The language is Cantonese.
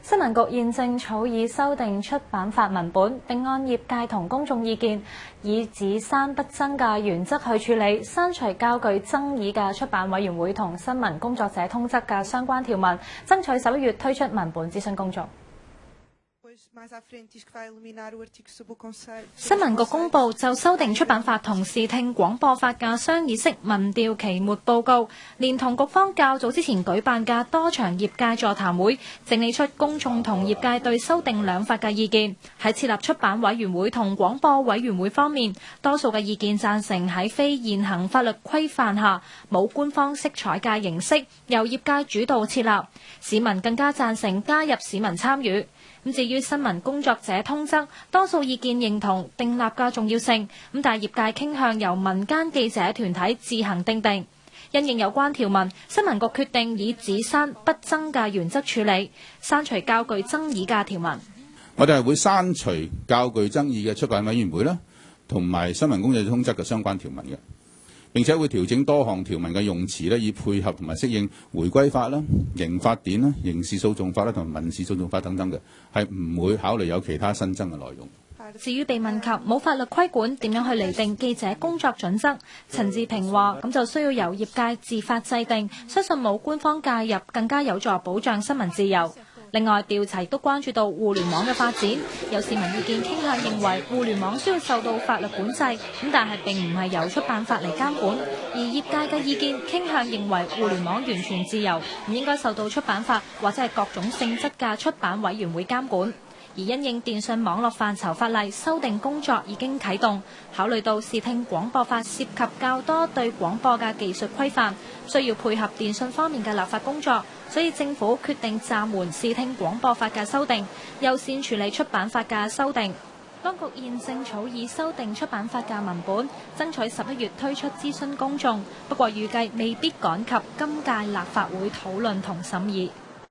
新聞局現正草擬修訂出版法文本，並按業界同公眾意見，以只刪不增嘅原則去處理，刪除較具爭議嘅出版委員會同新聞工作者通則嘅相關條文，爭取11月推出文本諮詢工作。新聞局公佈就修訂出版法同視聽廣播法嘅商議式民調期末報告，連同局方較早之前舉辦嘅多場業界座談會，整理出公眾同業界對修訂兩法嘅意見。喺設立出版委員會同廣播委員會方面，多數嘅意見贊成喺非現行法律規範下，冇官方色彩嘅形式，由業界主導設立。市民更加贊成加入市民參與。至於新聞工作者通則，多數意見認同訂立嘅重要性，但係業界傾向由民間記者團體自行訂定。因應有關條文，新聞局決定以只刪不增嘅原則處理，刪除較具爭議嘅條文。我哋係會刪除較具爭議嘅出版委員會啦，同埋新聞工作者通則嘅相關條文嘅。並且會調整多項條文嘅用詞咧，以配合同埋適應回歸法啦、刑法典啦、刑事訴訟法啦同埋民事訴訟法等等嘅，係唔會考慮有其他新增嘅內容。至於被問及冇法律規管點樣去釐定記者工作準則，陳志平話：咁就需要由業界自發制定，相信冇官方介入更加有助保障新聞自由。另外，調查亦都關注到互聯網嘅發展，有市民意見傾向認為互聯網需要受到法律管制，但係並唔係由出版法嚟監管。而業界嘅意見傾向認為互聯網完全自由，唔應該受到出版法或者係各種性質嘅出版委員會監管。而因應電訊網絡範疇法例修訂工作已經啟動，考慮到視聽廣播法涉及較多對廣播嘅技術規範，需要配合電訊方面嘅立法工作，所以政府決定暫緩視聽廣播法嘅修訂，優先處理出版法嘅修訂。當局現正草擬修訂出版法嘅文本，爭取11月推出諮詢公眾，不過預計未必趕及今屆立法會討論同審議。